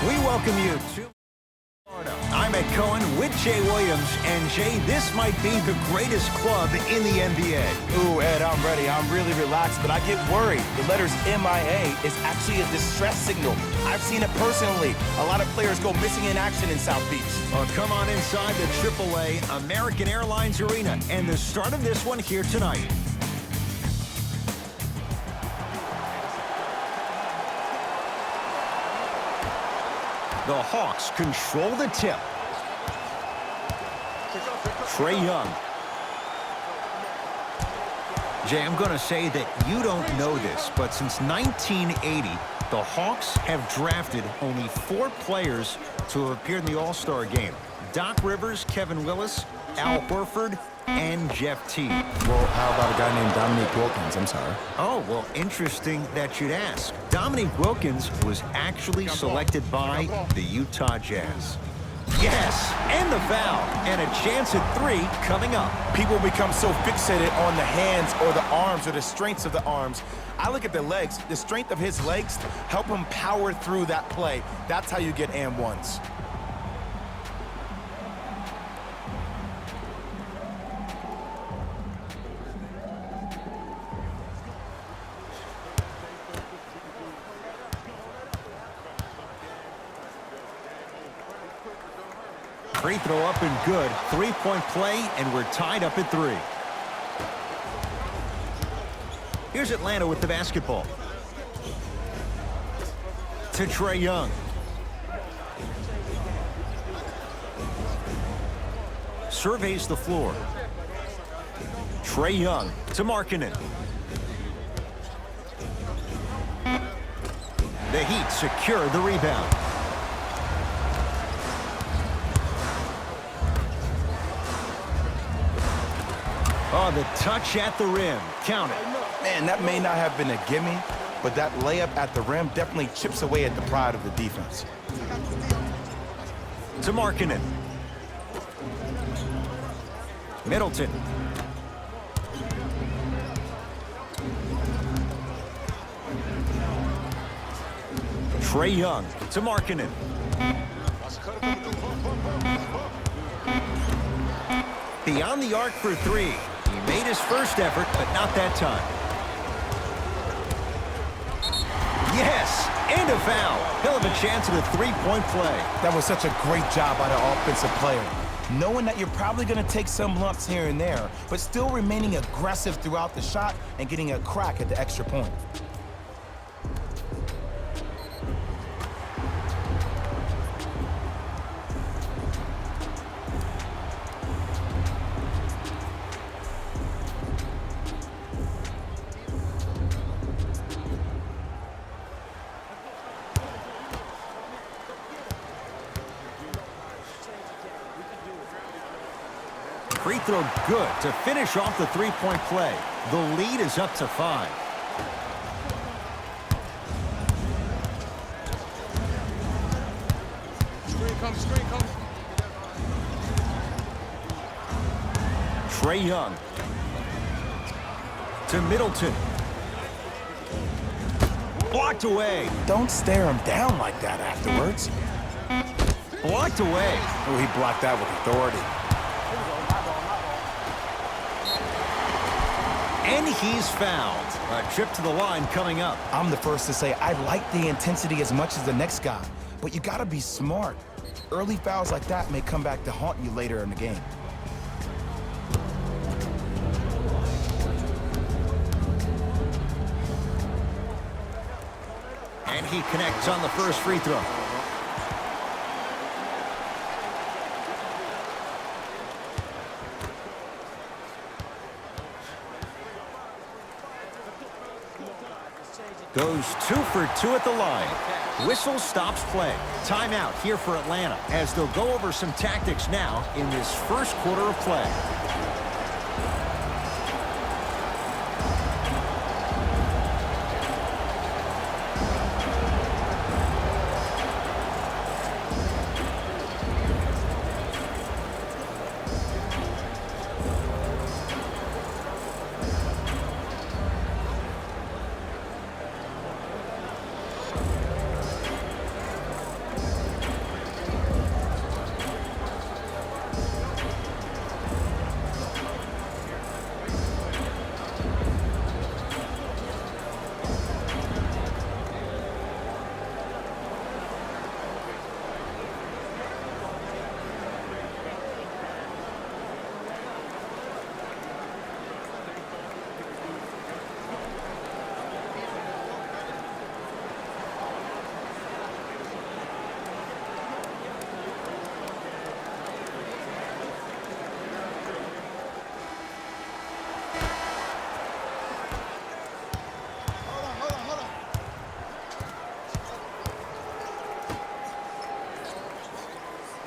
We welcome you to Florida. I'm Ed Cohen with Jay Williams. And Jay, this might be the greatest club in the NBA. Ooh, Ed, I'm ready. I'm really relaxed, but I get worried. The letters MIA is actually a distress signal. I've seen it personally. A lot of players go missing in action in South Beach. Well, come on inside the AAA American Airlines Arena and the start of this one here tonight. The Hawks control the tip. Trae Young. Jay, I'm going to say that you don't know this, but since 1980, the Hawks have drafted only 4 players to have appeared in the All-Star game. Doc Rivers, Kevin Willis, Al Horford, and Jeff Teague. Well, how about a guy named Dominique Wilkins? I'm sorry. Oh, well, interesting that you'd ask. Dominique Wilkins was actually selected by the Utah Jazz. Yes, and the foul, and a chance at 3 coming up. People become so fixated on the hands or the arms or the strengths of the arms. I look at the legs. The strength of his legs help him power through that play. That's how you get and ones. Free throw up and good. 3-point play, and we're tied up at 3. Here's Atlanta with the basketball. To Trae Young. Surveys the floor. Trae Young to Markkanen. The Heat secure the rebound. Oh, the touch at the rim. Count it. Man, that may not have been a gimme, but that layup at the rim definitely chips away at the pride of the defense. To Markkanen. Middleton. Trae Young to Markkanen. Beyond the arc for 3. He made his first effort, but not that time. Yes, and a foul. He'll have a chance at a 3-point play. That was such a great job by the offensive player. Knowing that you're probably going to take some lumps here and there, but still remaining aggressive throughout the shot and getting a crack at the extra point. Free throw good to finish off the 3-point play. The lead is up to 5. Screen comes. Trae Young to Middleton. Blocked away. Don't stare him down like that afterwards. Blocked away. Oh, he blocked that with authority. And he's fouled. A trip to the line coming up. I'm the first to say I like the intensity as much as the next guy, but you gotta be smart. Early fouls like that may come back to haunt you later in the game. And he connects on the first free throw. Goes 2 for 2 at the line. Whistle stops play. Timeout here for Atlanta as they'll go over some tactics now in this first quarter of play.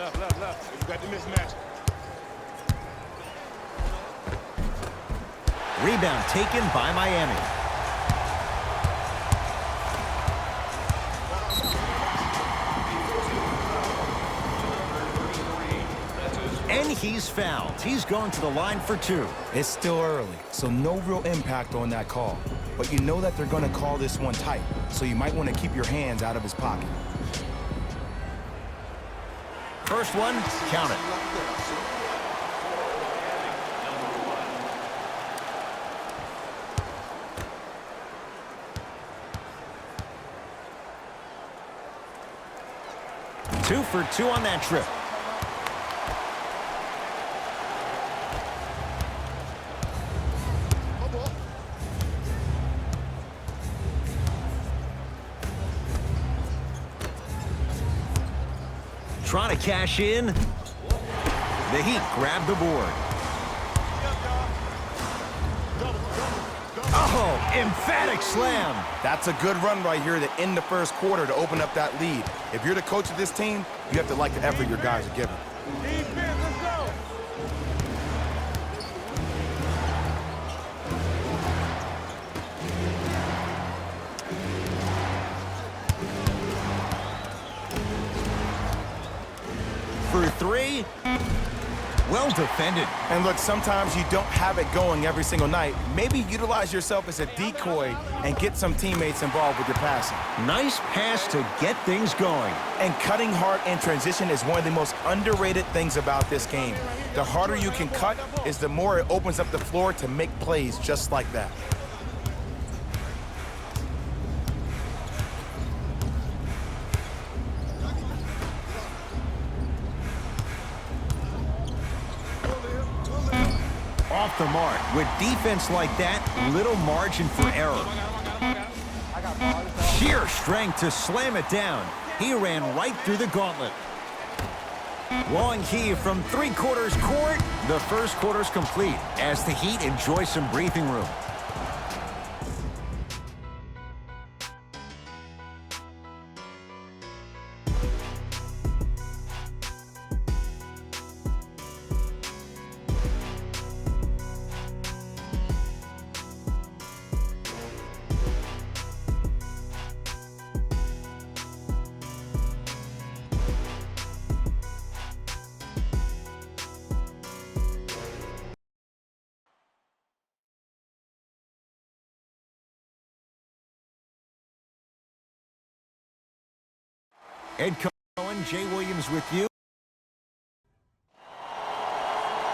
Left. You got the mismatch. Rebound taken by Miami. And he's fouled. He's going to the line for 2. It's still early, so no real impact on that call. But you know that they're going to call this one tight, so you might want to keep your hands out of his pocket. First one, count it. Two for 2 on that trip. Trying to cash in. The Heat grab the board. Oh, emphatic slam. That's a good run right here to end the first quarter to open up that lead. If you're the coach of this team, you have to like the effort your guys are giving. Defense, let's go. For 3. Well defended. And look, sometimes you don't have it going every single night. Maybe utilize yourself as a decoy and get some teammates involved with your passing. Nice pass to get things going. And cutting hard in transition is one of the most underrated things about this game. The harder you can cut is the more it opens up the floor to make plays just like that. Off the mark. With defense like that, little margin for error. Sheer strength to slam it down. He ran right through the gauntlet. Long heave from 3/4 court. The first quarter's complete as the Heat enjoy some breathing room. Ed Cohen, Jay Williams with you.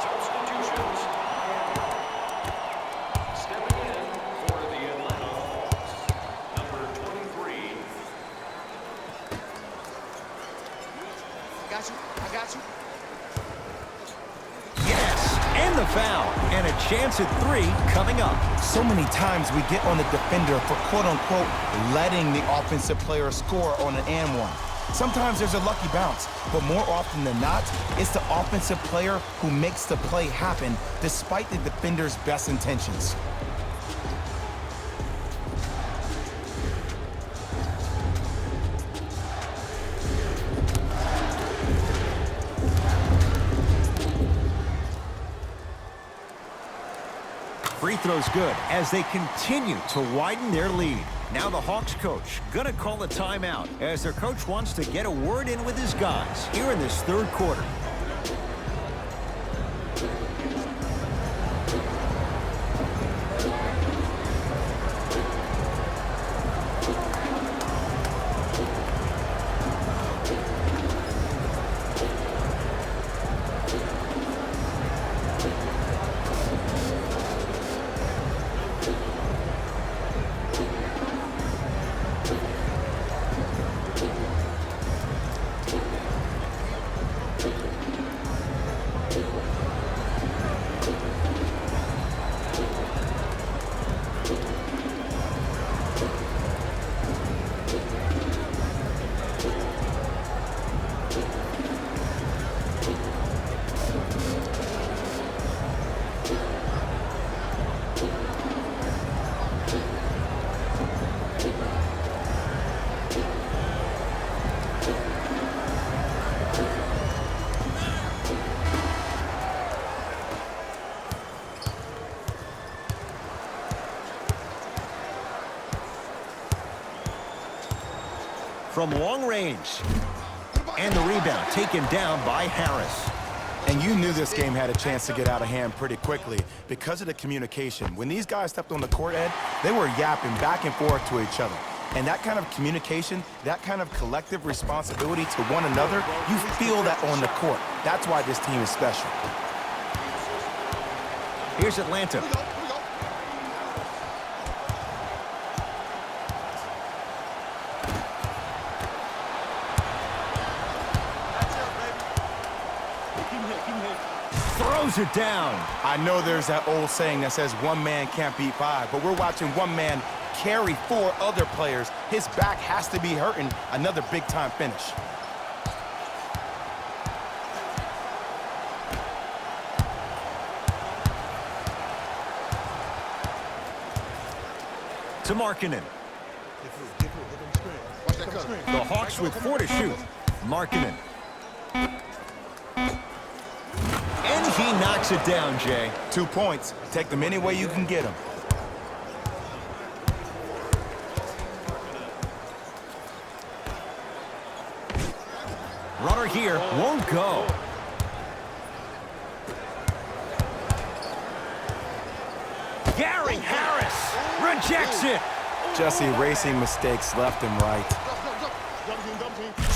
Substitutions. Stepping in for the Atlanta Hawks, number 23. I got you. Yes, and the foul. And a chance at 3 coming up. So many times we get on the defender for quote-unquote letting the offensive player score on an and one. Sometimes there's a lucky bounce, but more often than not, it's the offensive player who makes the play happen despite the defender's best intentions. Free throw's good as they continue to widen their lead. Now the Hawks coach gonna call a timeout as their coach wants to get a word in with his guys here in this third quarter. from long range. And the rebound taken down by Harris. And you knew this game had a chance to get out of hand pretty quickly because of the communication. When these guys stepped on the court, Ed, they were yapping back and forth to each other. And that kind of communication, that kind of collective responsibility to one another, you feel that on the court. That's why this team is special. Here's Atlanta. Throws it down. I know there's that old saying that says one man can't beat five, but we're watching one man carry four other players. His back has to be hurting. Another big-time finish. To Markkanen. The Hawks with 4 to shoot. Markkanen. And he knocks it down, Jay. 2 points. Take them any way you can get them. Runner here won't go. Gary Harris rejects it. Just erasing mistakes left and right.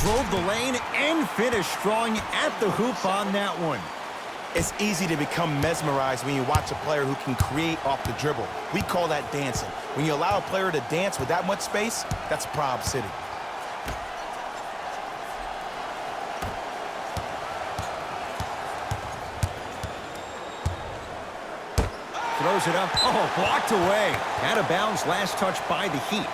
Drove the lane and finished strong at the hoop on that one. It's easy to become mesmerized when you watch a player who can create off the dribble. We call that dancing. When you allow a player to dance with that much space, that's Prob City. Throws it up. Oh, blocked away. Out of bounds, last touch by the Heat.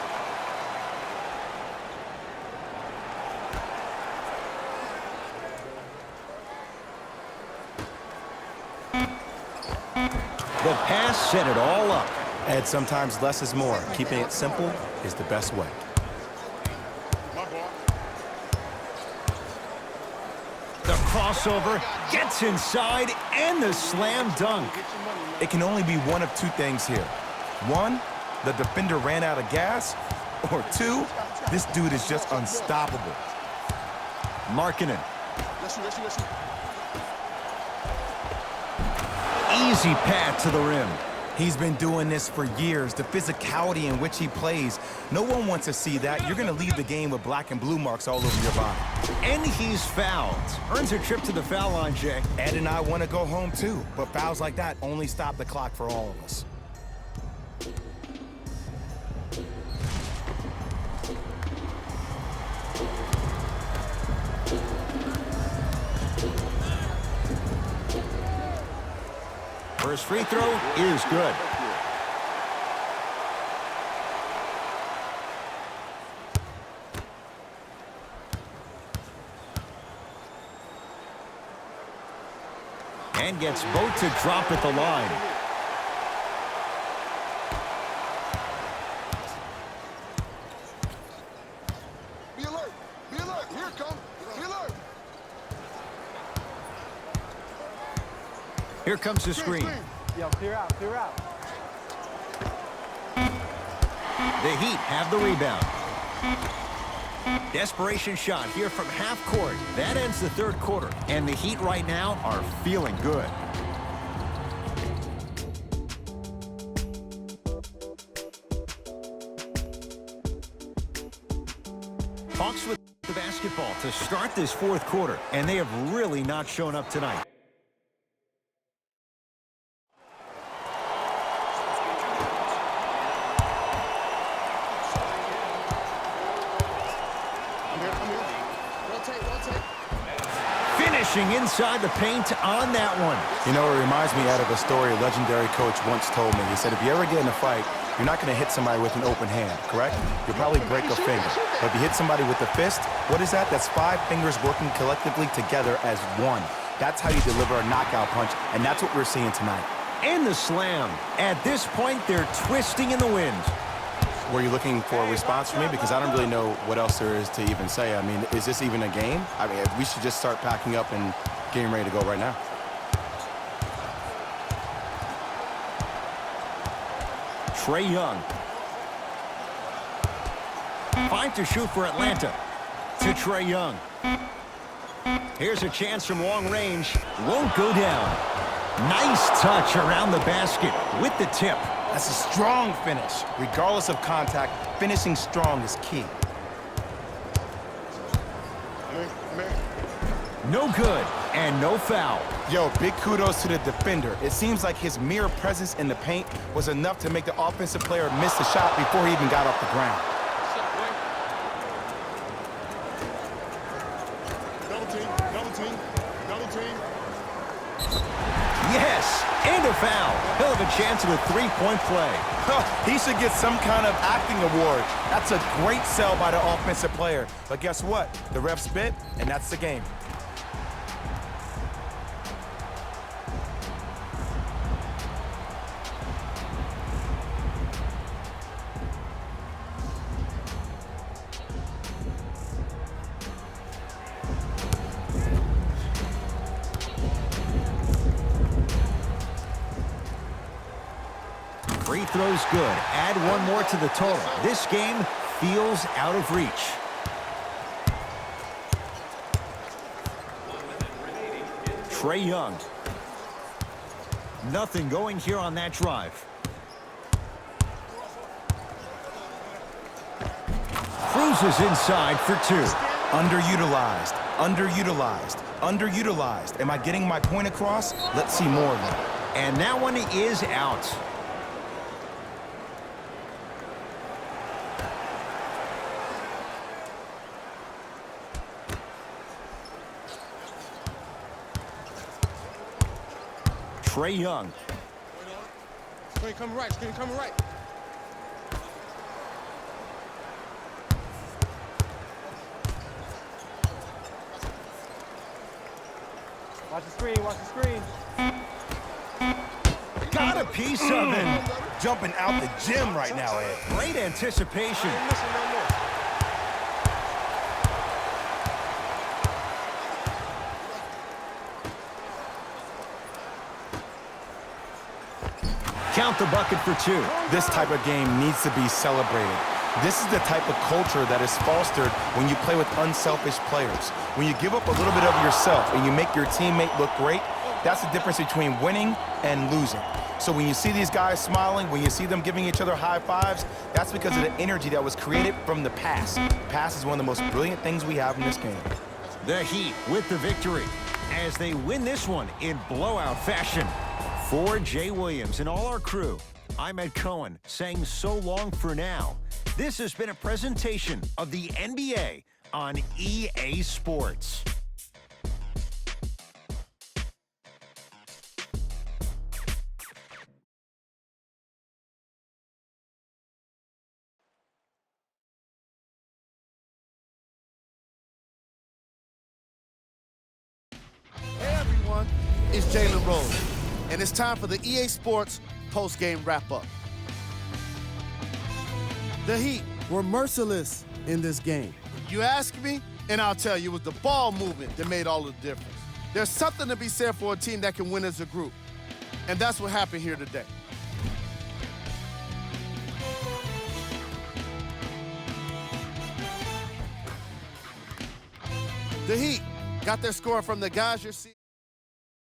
The pass set it all up. Ed, sometimes less is more. Keeping it simple is the best way. The crossover gets inside and the slam dunk. It can only be one of two things here. One, the defender ran out of gas. Or two, this dude is just unstoppable. Markkanen. Easy path to the rim. He's been doing this for years. The physicality in which he plays. No one wants to see that. You're going to leave the game with black and blue marks all over your body. And he's fouled. Earns a trip to the foul line, Jay. Ed and I want to go home too, but fouls like that only stop the clock for all of us. First free throw is good. And gets both to drop at the line. Be alert. Be alert. Here it comes. Be alert. Here comes the screen. Yo, clear out, clear out. The Heat have the rebound. Desperation shot here from half court. That ends the third quarter. And the Heat right now are feeling good. Hawks with the basketball to start this fourth quarter. And they have really not shown up tonight. Finishing inside the paint on that one. You know, it reminds me out of a story a legendary coach once told me. He said, if you ever get in a fight, you're not going to hit somebody with an open hand, correct? You'll probably break a finger. But if you hit somebody with a fist, what is that? That's 5 fingers working collectively together as one. That's how you deliver a knockout punch, and that's what we're seeing tonight. And the slam. At this point, they're twisting in the wind. Were you looking for a response from me? Because I don't really know what else there is to even say. I mean, is this even a game? I mean, we should just start packing up and getting ready to go right now. Trae Young. 5 to shoot for Atlanta. to Trae Young. Here's a chance from long range. Won't go down. Nice touch around the basket with the tip. That's a strong finish. Regardless of contact, finishing strong is key. No good, and no foul. Yo, big kudos to the defender. It seems like his mere presence in the paint was enough to make the offensive player miss the shot before he even got off the ground. Double team, double team, double team. Yes, and a foul. He'll have a chance at a three-point play. He should get some kind of acting award. That's a great sell by the offensive player. But guess what? The ref spit, and that's the game. Free throw's good. Add one more to the total. This game feels out of reach. Trae Young. Nothing going here on that drive. Cruises inside for two. Underutilized, underutilized, underutilized. Am I getting my point across? Let's see more of it. And that one is out. Trae Young. Screen coming right, screen coming right. Watch the screen, watch the screen. Got a piece of it. Jumping out the gym right now, Ed. Great anticipation. Missing no more. Count the bucket for two. This type of game needs to be celebrated. This is the type of culture that is fostered when you play with unselfish players. When you give up a little bit of yourself and you make your teammate look great, that's the difference between winning and losing. So when you see these guys smiling, when you see them giving each other high fives, that's because of the energy that was created from the pass. Pass is one of the most brilliant things we have in this game. The Heat with the victory as they win this one in blowout fashion. For Jay Williams and all our crew, I'm Ed Cohen saying so long for now. This has been a presentation of the NBA on EA Sports. Hey everyone, it's Jalen Rose, and it's time for the EA Sports post-game wrap-up. The Heat were merciless in this game. You ask me, and I'll tell you, it was the ball movement that made all the difference. There's something to be said for a team that can win as a group, and that's what happened here today. The Heat got their score from the guys you're seeing.